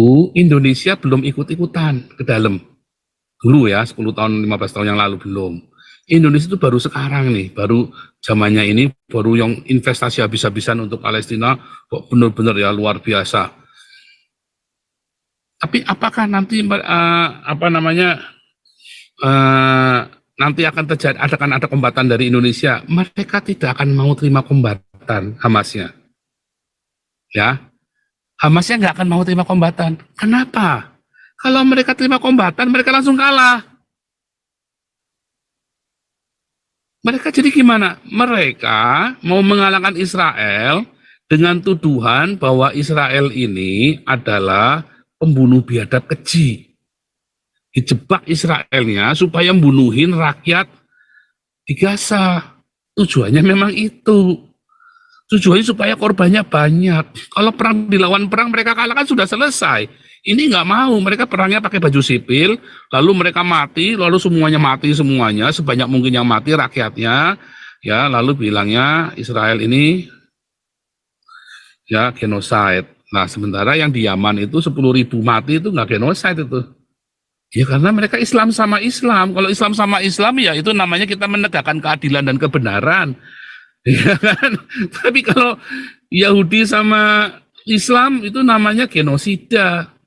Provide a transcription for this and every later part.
itu Indonesia belum ikut-ikutan ke dalam. Dulu ya, 10 tahun, 15 tahun yang lalu belum. Indonesia itu baru sekarang nih, baru zamannya ini, baru yang investasi habis-habisan untuk Palestina, kok benar-benar ya luar biasa. Tapi apakah nanti nanti akan terjadi ada kombatan dari Indonesia? Mereka tidak akan mau terima kombatan Hamasnya, ya. Hamasnya nggak akan mau terima kombatan. Kenapa? Kalau mereka terima kombatan, mereka langsung kalah. Mereka jadi gimana? Mereka mau mengalahkan Israel dengan tuduhan bahwa Israel ini adalah pembunuh biadab keji. Dijebak Israelnya supaya membunuhin rakyat di Gaza. Tujuannya memang itu. Tujuannya supaya korbannya banyak. Kalau perang dilawan perang mereka kalah kan sudah selesai. Ini nggak mau, mereka perangnya pakai baju sipil, lalu mereka mati, lalu semuanya mati semuanya, sebanyak mungkin yang mati rakyatnya, ya lalu bilangnya Israel ini ya genocide. Nah sementara yang di Yaman itu 10.000 mati itu nggak genocide itu. Ya karena mereka Islam sama Islam. Kalau Islam sama Islam ya itu namanya kita menegakkan keadilan dan kebenaran. Ya kan? Tapi kalau Yahudi sama Islam itu namanya genosida.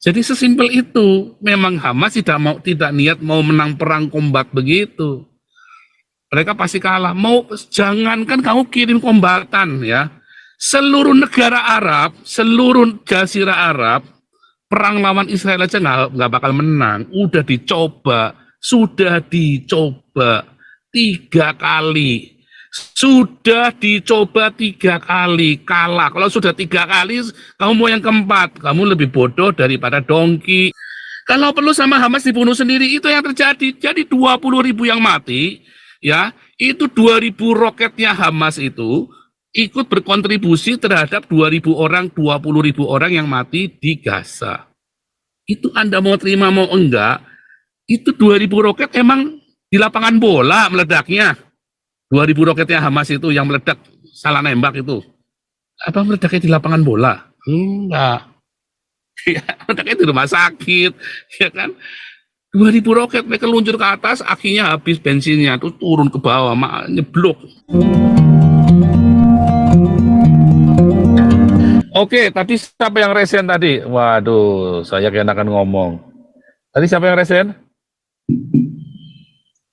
Jadi sesimpel itu. Memang Hamas tidak niat mau menang perang kombat begitu. Mereka pasti kalah. Jangankan kamu kirim kombatan ya. Seluruh negara Arab, seluruh jazirah Arab, perang lawan Israel aja nggak bakal menang. Sudah dicoba 3 kali. Sudah dicoba 3 kali, kalah. Kalau sudah 3 kali, kamu mau yang keempat, kamu lebih bodoh daripada dongki. Kalau perlu sama Hamas dibunuh sendiri, itu yang terjadi. Jadi 20.000 yang mati, ya, itu 2.000 roketnya Hamas itu ikut berkontribusi terhadap 2.000 orang, 20.000 orang yang mati di Gaza. Itu Anda mau terima mau enggak, itu 2.000 roket emang di lapangan bola meledaknya. 2.000 roketnya Hamas itu yang meledak salah nembak itu. Apa meledaknya di lapangan bola? Enggak. Ya, meledaknya di rumah sakit, ya kan? 2.000 roket mereka luncur ke atas, akhirnya habis bensinnya, terus turun ke bawah, nyeblok. Oke, tadi siapa yang resen tadi? Waduh, saya keenakan ngomong. Tadi siapa yang resen?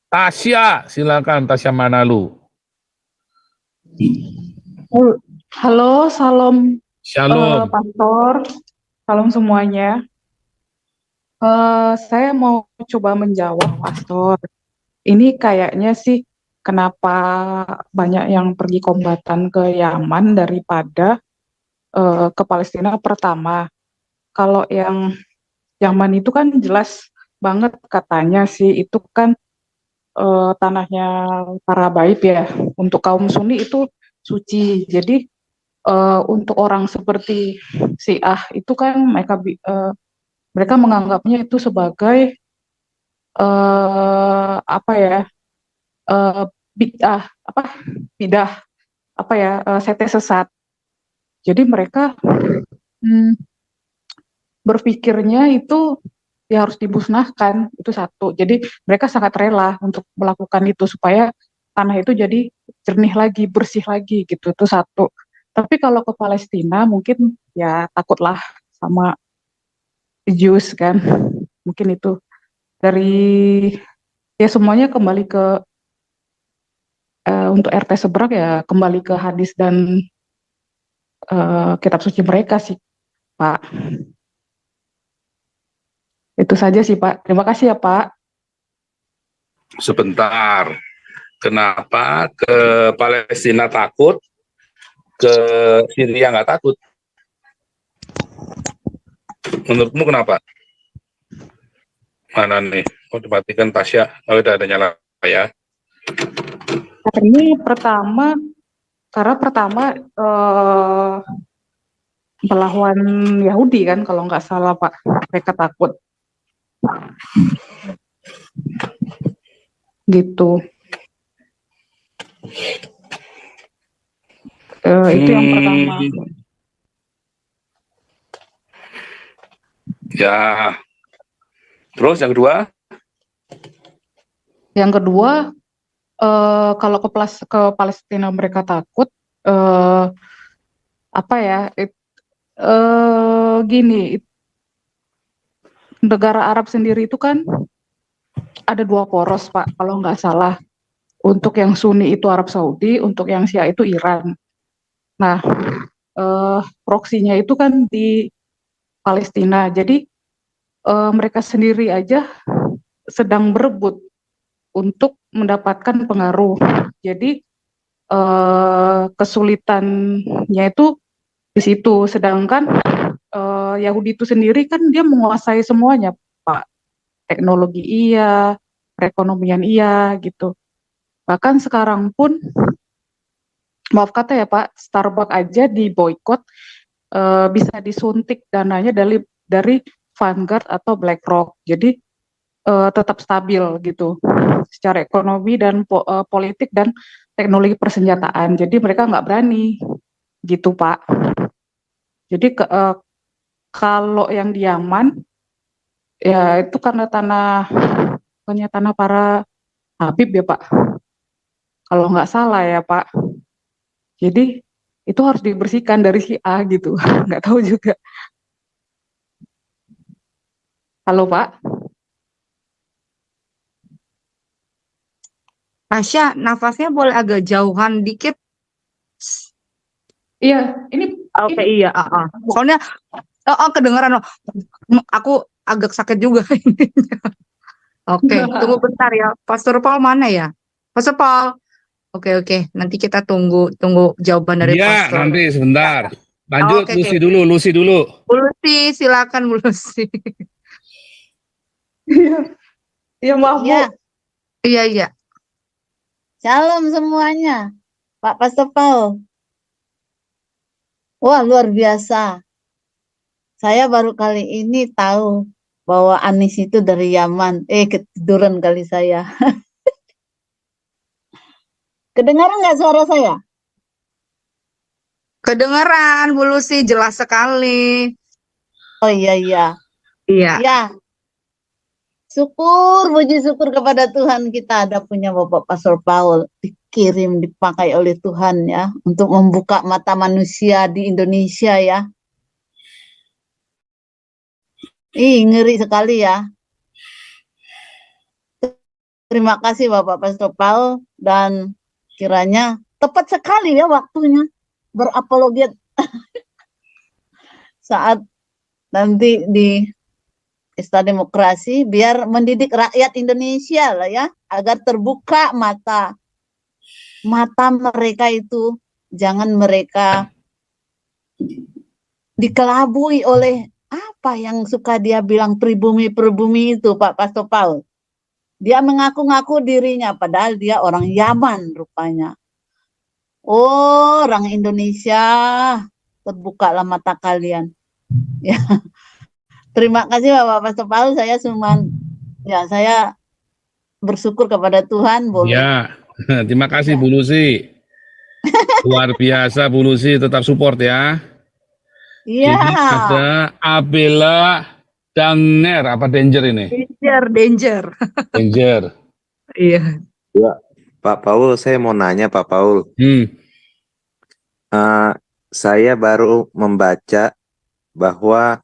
Tasya, silakan Tasya Manalu. Halo, salam Shalom. Pastor, salam semuanya. Saya mau coba menjawab Pastor. Ini kayaknya sih kenapa banyak yang pergi kombatan ke Yaman daripada ke Palestina pertama. Kalau yang Yaman itu kan jelas banget katanya sih itu kan tanahnya para baik ya. Untuk kaum Sunni itu suci. Jadi untuk orang seperti Syiah itu kan mereka menganggapnya itu sebagai apa ya bid'ah apa bidah apa ya sete sesat. Jadi mereka hmm, berpikirnya itu ya harus dimusnahkan itu satu. Jadi mereka sangat rela untuk melakukan itu supaya tanah itu jadi jernih lagi, bersih lagi gitu. Itu satu. Tapi kalau ke Palestina mungkin ya takutlah sama Jews kan. Mungkin itu dari ya semuanya kembali ke untuk RT seberang ya kembali ke hadis dan kitab suci mereka sih, Pak. Itu saja sih, Pak. Terima kasih ya, Pak. Sebentar. Kenapa ke Palestina takut, ke Syria nggak takut? Menurutmu kenapa? Mana nih? Oh, dimatikan Tasya. Oh, udah ada nyala ya. Karena pertama melawan Yahudi kan kalau nggak salah, Pak. Mereka takut. Gitu. Itu yang pertama. Ya. Terus yang kedua? Yang kedua, kalau ke Palestina mereka takut, apa ya? Gini, negara Arab sendiri itu kan ada dua poros, Pak, kalau nggak salah. Untuk yang Sunni itu Arab Saudi, untuk yang Syiah itu Iran. Nah, proksinya itu kan di Palestina. Jadi mereka sendiri aja sedang berebut untuk mendapatkan pengaruh. Jadi kesulitannya itu di situ. Sedangkan Yahudi itu sendiri kan dia menguasai semuanya, Pak. Teknologi iya, perekonomian iya, gitu. Bahkan sekarang pun, maaf kata ya Pak, Starbucks aja di boykot, bisa disuntik dananya dari Vanguard atau BlackRock. Jadi tetap stabil gitu secara ekonomi dan politik dan teknologi persenjataan. Jadi mereka nggak berani gitu Pak. Jadi kalau yang di Yaman ya itu karena tanah para Habib ya Pak. Kalau nggak salah ya Pak. Jadi itu harus dibersihkan dari si A gitu. Nggak tahu juga. Halo Pak. Tasya, nafasnya boleh agak jauhan dikit. Iya, Oke, iya. Soalnya, kedengeran. Aku agak sakit juga. Oke, tunggu bentar ya. Pastor Paul mana ya? Pastor Paul. Oke. Nanti kita tunggu jawaban dari Ya, Pastor. nanti sebentar. Lanjut, Oke. Lucy dulu. Bu Lucy, silakan Bu Lucy. Iya maaf Bu. Iya. Shalom semuanya, Pak Pastor Paul. Wah, luar biasa. Saya baru kali ini tahu bahwa Anis itu dari Yaman. Ketiduran kali saya. Kedengaran nggak suara saya? Kedengeran Bu Lucy, jelas sekali. Oh iya. Iya. Ya. Syukur, puji syukur kepada Tuhan kita ada punya Bapak Pastor Paul, dikirim, dipakai oleh Tuhan ya, untuk membuka mata manusia di Indonesia ya. Ngeri sekali ya. Terima kasih Bapak Pastor Paul, dan kiranya tepat sekali ya waktunya berapologet saat nanti di Pesta Demokrasi, biar mendidik rakyat Indonesia lah ya, agar terbuka mata mereka itu, jangan mereka dikelabui oleh apa yang suka dia bilang pribumi itu Pak Pastor Paul. Dia mengaku-ngaku dirinya, padahal dia orang Yaman rupanya. Oh, orang Indonesia, terbukalah mata kalian. Ya. Terima kasih Bapak Pastor Paul, saya bersyukur kepada Tuhan boleh. Ya, terima kasih Bu Lucy. Luar biasa Bu Lucy, tetap support ya. Iya. Ini ada Abela Danger, apa Danger ini? Danger. Danger. Iya. Ya, Pak Paul, saya mau nanya Pak Paul. Saya baru membaca bahwa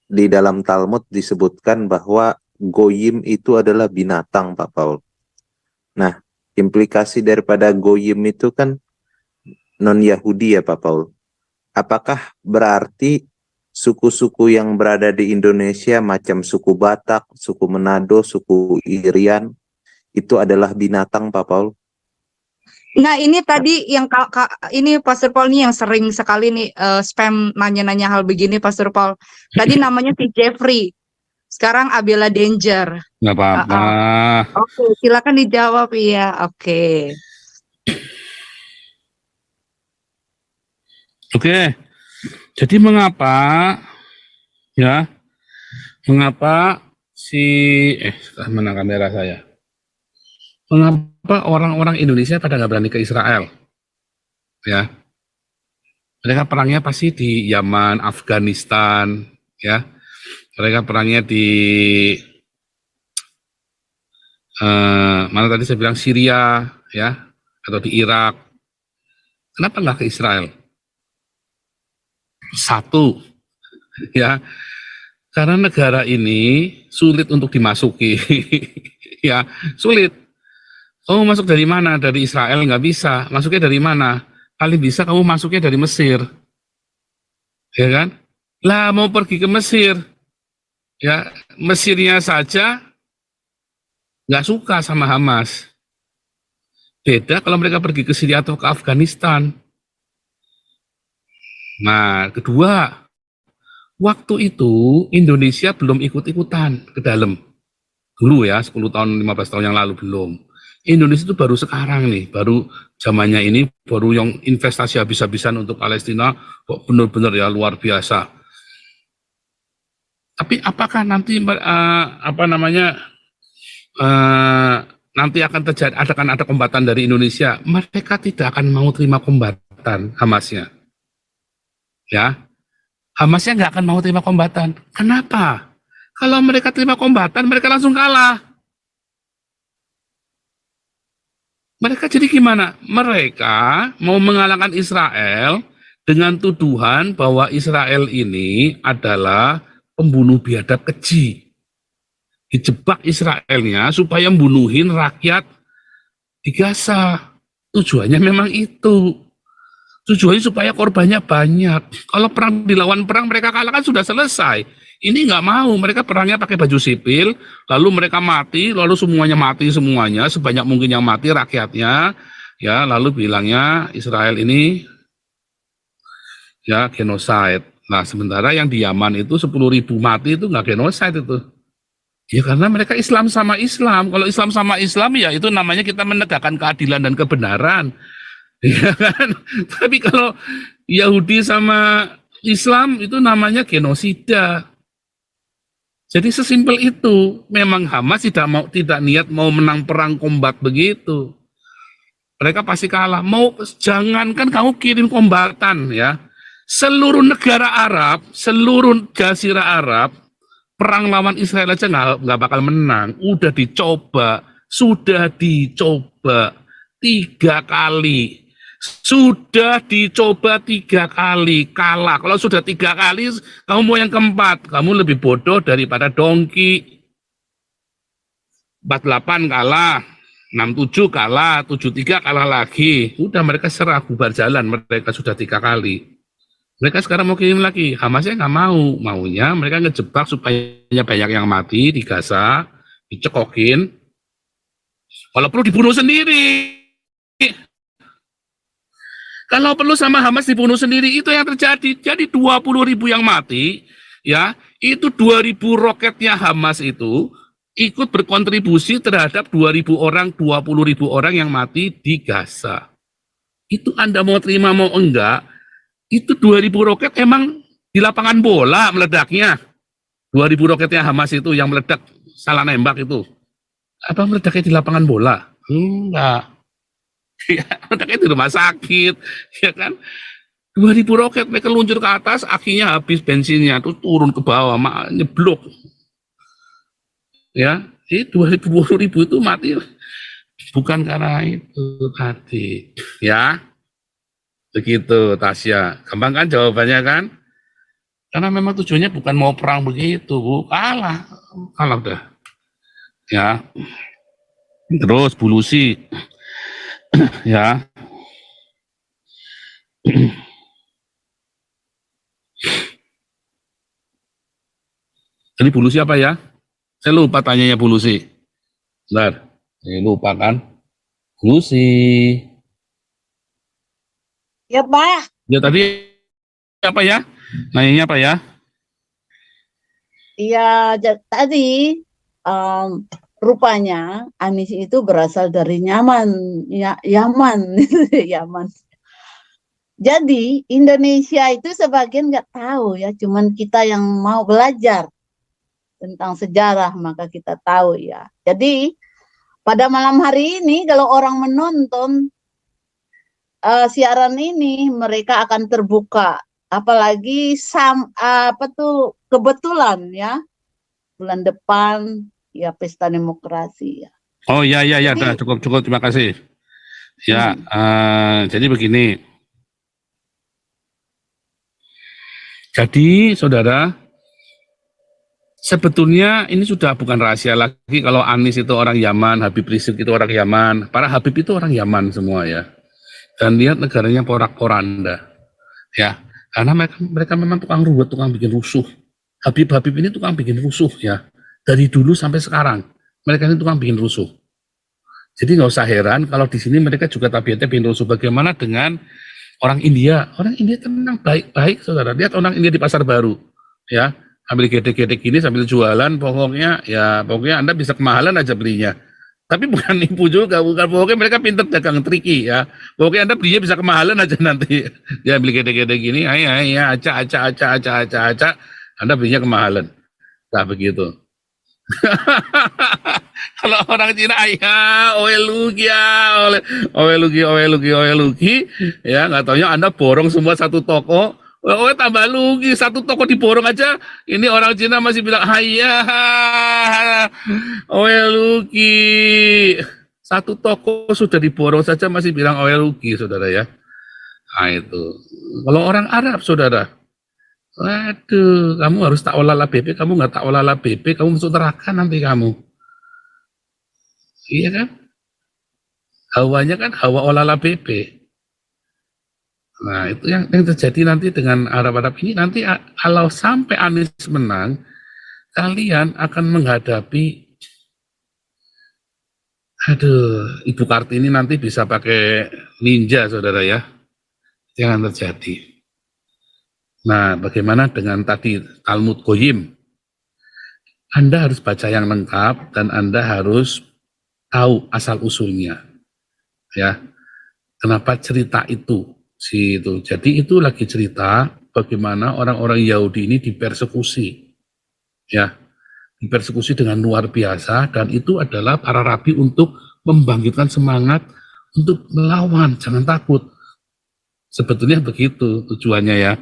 di dalam Talmud disebutkan bahwa goyim itu adalah binatang, Pak Paul. Nah, implikasi daripada goyim itu kan non-Yahudi ya, Pak Paul. Apakah berarti suku-suku yang berada di Indonesia macam suku Batak, suku Manado, suku Irian, itu adalah binatang, Pak Paul? Nah, ini tadi yang ini Pastor Paul ini yang sering sekali nih spam nanya-nanya hal begini Pastor Paul. Tadi namanya si Jeffrey. Sekarang Abela Danger. Nggak apa-apa. Oke, silakan dijawab ya. Oke. Jadi mengapa mana kamera saya? Mengapa orang-orang Indonesia pada nggak berani ke Israel? Ya, mereka perangnya pasti di Yaman, Afghanistan, ya. Mereka perangnya di mana tadi saya bilang Syria ya, atau di Irak. Kenapa nggak ke Israel? Satu, ya, karena negara ini sulit untuk dimasuki, ya, sulit. Kamu masuk dari mana? Dari Israel nggak bisa. Masuknya dari mana? Paling bisa kamu masuknya dari Mesir, ya kan? Lah mau pergi ke Mesir, ya, Mesirnya saja nggak suka sama Hamas. Beda kalau mereka pergi ke Syria atau ke Afghanistan. Nah, kedua, waktu itu Indonesia belum ikut-ikutan ke dalam. Dulu ya, 10 tahun, 15 tahun yang lalu belum. Indonesia itu baru sekarang nih, baru zamannya ini, baru yang investasi habis-habisan untuk Palestina, kok benar-benar ya luar biasa. Tapi apakah nanti nanti akan terjadi, ada kombatan dari Indonesia? Mereka tidak akan mau terima kombatan Hamasnya, ya. Hamasnya nggak akan mau terima kombatan. Kenapa? Kalau mereka terima kombatan, mereka langsung kalah. Mereka jadi gimana? Mereka mau mengalahkan Israel dengan tuduhan bahwa Israel ini adalah pembunuh biadab keji. Dijebak Israelnya supaya membunuhin rakyat di Gaza. Tujuannya memang itu. Tujuannya supaya korbannya banyak. Kalau perang dilawan perang mereka kalah kan sudah selesai. Ini nggak mau, mereka perangnya pakai baju sipil, lalu mereka mati, lalu semuanya mati semuanya, sebanyak mungkin yang mati rakyatnya, ya, lalu bilangnya Israel ini ya genocide. Nah, sementara yang di Yaman itu 10.000 mati itu nggak genocide itu. Ya karena mereka Islam sama Islam. Kalau Islam sama Islam ya itu namanya kita menegakkan keadilan dan kebenaran. Ya kan? Tapi kalau Yahudi sama Islam itu namanya genosida. Jadi sesimpel itu. Memang Hamas tidak niat mau menang perang kombat begitu. Mereka pasti kalah. Jangankan kamu kirim kombatan ya. Seluruh negara Arab, seluruh jazirah Arab, perang lawan Israel aja nggak bakal menang. Sudah dicoba 3 kali. Sudah dicoba 3 kali, kalah. Kalau sudah 3 kali, kamu mau yang keempat. Kamu lebih bodoh daripada dongki. 48 kalah, 67 kalah, 73 kalah lagi. Udah mereka serah, bubar jalan. Mereka sudah 3 kali. Mereka sekarang mau kirim lagi. Hamasnya nggak mau. Maunya mereka ngejebak supaya banyak yang mati di Gaza, dicekokin. Kalau perlu dibunuh sendiri. Kalau perlu sama Hamas dibunuh sendiri, itu yang terjadi. Jadi 20.000 yang mati, ya, itu 2.000 roketnya Hamas itu ikut berkontribusi terhadap 2.000 orang, 20.000 orang yang mati di Gaza. Itu Anda mau terima mau enggak, itu 2.000 roket emang di lapangan bola meledaknya. 2.000 roketnya Hamas itu yang meledak, salah nembak itu. Apa meledaknya di lapangan bola? Enggak. Ya, meledaknya di rumah sakit, ya kan? 2.000 roket mereka luncur ke atas, akhirnya habis bensinnya, terus turun ke bawah, nyeblok. Ya, jadi 20.000 itu mati bukan karena itu tadi, ya. Begitu Tasya, gampang kan jawabannya kan? Karena memang tujuannya bukan mau perang begitu, kalah udah. Ya, terus Bulusi, ya. Jadi Bulusi apa ya? Saya lupa tanyanya Bulusi. Bentar, saya lupa kan? Bulusi. Ya Pak, Ya tadi apa ya? Nanyanya apa ya? ya tadi rupanya Anies itu berasal dari Yaman, Yaman. Jadi Indonesia itu sebagian nggak tahu ya, cuman kita yang mau belajar tentang sejarah maka kita tahu ya. Jadi pada malam hari ini kalau orang menonton siaran ini mereka akan terbuka apalagi apa tuh kebetulan ya bulan depan ya pesta demokrasi ya. Oh ya ya ya, Jadi, dah, cukup cukup, terima kasih. Ya, hmm, jadi begini. Jadi saudara, sebetulnya ini sudah bukan rahasia lagi kalau Anies itu orang Yaman, Habib Rizik itu orang Yaman, para Habib itu orang Yaman semua ya. Dan lihat negaranya porak-poranda, ya. Karena mereka memang tukang ruwet, tukang bikin rusuh. Habib-habib ini tukang bikin rusuh ya. Dari dulu sampai sekarang, mereka ini tukang bikin rusuh. Jadi nggak usah heran kalau di sini mereka juga tabiatnya bikin rusuh. Bagaimana dengan orang India? Orang India tenang, baik-baik, saudara. Lihat orang India di pasar baru, ya. Ambil gedek-gedek gini sambil jualan, pokoknya Anda bisa kemahalan aja belinya. Tapi bukan nipu juga, bukan, pokoknya mereka pintar dagang triki ya. Pokoknya Anda belinya bisa kemahalan aja nanti. Dia beli gede-gede gini, ya, acak, Anda belinya kemahalan. Nah begitu. Kalau orang Cina, ya, oelugi, ya nggak taunya Anda borong semua satu toko. Oh, tambah lugi, satu toko diborong aja. Ini orang Cina masih bilang, oe lugi. Satu toko sudah diborong saja masih bilang oe lugi, saudara ya. Nah itu. Kalau orang Arab, saudara, waduh, kamu harus tak olala BP, kamu nggak tak olala BP, kamu masuk neraka nanti kamu. Iya kan? Hawanya kan hawa olala BP. Nah itu yang terjadi nanti dengan Arab-Arab ini, nanti kalau sampai Anies menang, kalian akan menghadapi, aduh, Ibu Kartini nanti bisa pakai ninja, saudara ya. Jangan terjadi. Nah, bagaimana dengan tadi Talmud Goyim? Anda harus baca yang lengkap dan Anda harus tahu asal usulnya, ya. Kenapa cerita itu? Jadi itu lagi cerita bagaimana orang-orang Yahudi ini dipersekusi, ya, dipersekusi dengan luar biasa, dan itu adalah para rabi untuk membangkitkan semangat untuk melawan, jangan takut. Sebetulnya begitu tujuannya ya.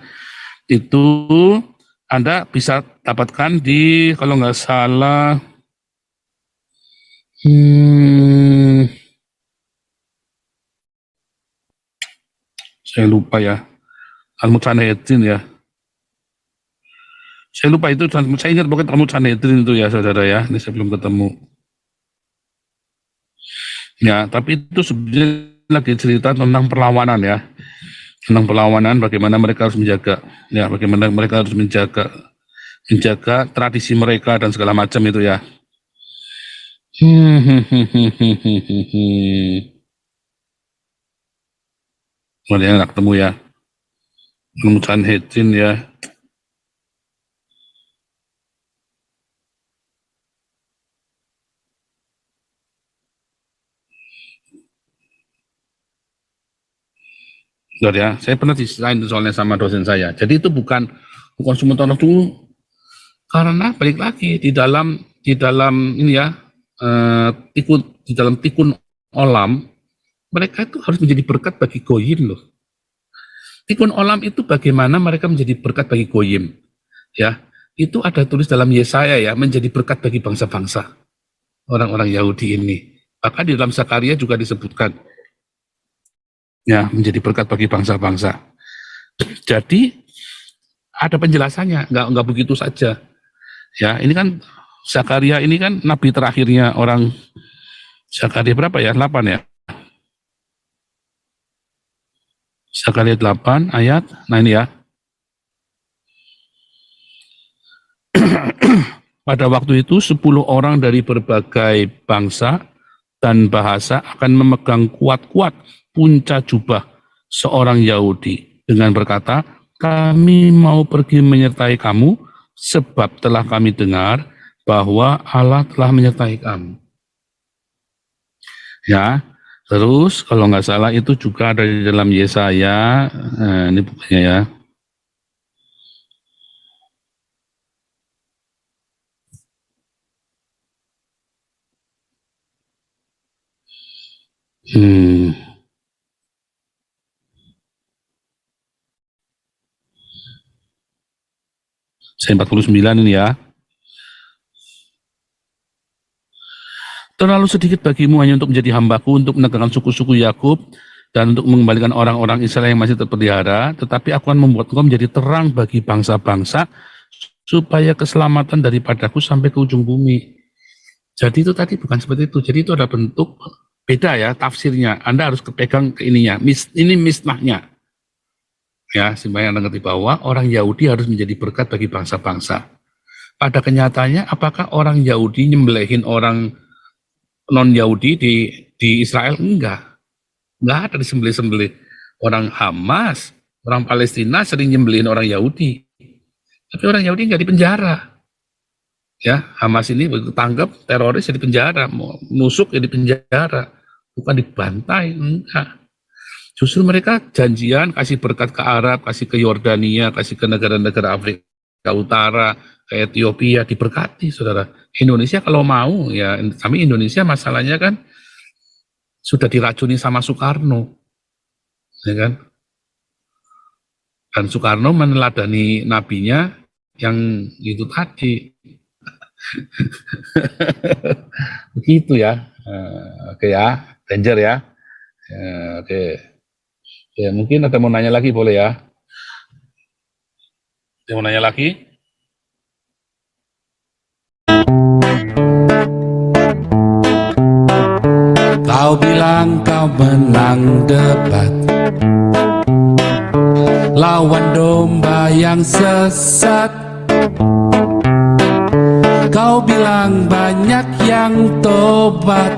Itu Anda bisa dapatkan di, kalau nggak salah, saya lupa ya, Al-Mutsanedin ya. Saya lupa itu, saya ingat pokoknya Al-Mutsanedin itu ya, saudara ya. Ini saya belum ketemu. Ya, tapi itu sebenarnya lagi cerita tentang perlawanan ya. Tentang perlawanan, bagaimana mereka harus menjaga, ya, bagaimana mereka harus menjaga tradisi mereka dan segala macam itu ya. Kemudian nggak ketemu ya. Mutsanedin ya. Bentar ya, saya pernah diserahin soalnya sama dosen saya. Jadi itu bukan sementara dulu, karena balik lagi di dalam ini ya, di dalam tikun olam, mereka itu harus menjadi berkat bagi goyim loh. Tikun olam itu bagaimana mereka menjadi berkat bagi goyim, ya. Itu ada tulis dalam Yesaya ya, menjadi berkat bagi bangsa-bangsa, orang-orang Yahudi ini. Bahkan di dalam Zakaria juga disebutkan, ya, menjadi berkat bagi bangsa-bangsa. Jadi ada penjelasannya, nggak begitu saja. Ya, ini kan Zakaria ini kan nabi terakhirnya orang. Zakaria berapa ya? 8 ya. Zakaria 8 ayat. Nah ini ya. Pada waktu itu 10 orang dari berbagai bangsa dan bahasa akan memegang kuat-kuat punca jubah seorang Yahudi dengan berkata, kami mau pergi menyertai kamu sebab telah kami dengar bahwa Allah telah menyertai kamu. Ya, terus kalau nggak salah itu juga ada di dalam Yesaya, ini bukunya ya. Saya 49 ini ya. Terlalu sedikit bagimu hanya untuk menjadi hambaku, untuk menegakkan suku-suku Yakub, dan untuk mengembalikan orang-orang Israel yang masih terpelihara, tetapi aku akan membuat engkau menjadi terang bagi bangsa-bangsa, supaya keselamatan daripadaku sampai ke ujung bumi. Jadi itu tadi bukan seperti itu. Jadi itu ada bentuk beda ya tafsirnya. Anda harus kepegang ke ininya. Ini misnahnya. Ya, supaya Anda ngerti bahwa orang Yahudi harus menjadi berkat bagi bangsa-bangsa. Pada kenyataannya, apakah orang Yahudi nyembelihin orang non-Yahudi di Israel? Enggak ada disembelih-sembelih. Orang Hamas, orang Palestina sering nyembelihin orang Yahudi. Tapi orang Yahudi nggak dipenjara. Ya, Hamas ini begitu tangkap teroris jadi penjara, nusuk jadi penjara, bukan dibantai, enggak. Justru mereka janjian kasih berkat ke Arab, kasih ke Yordania, kasih ke negara-negara Afrika Utara, ke Ethiopia, diberkati, saudara. Indonesia kalau mau, ya kami Indonesia masalahnya kan sudah diracuni sama Soekarno, ya kan? Dan Soekarno meneladani nabinya yang itu tadi. Begitu ya. Oke ya, danger ya. Oke. Ya, mungkin ada mau nanya lagi, boleh ya? Ada mau nanya lagi? Kau bilang kau menang debat lawan domba yang sesat. Kau bilang banyak yang tobat.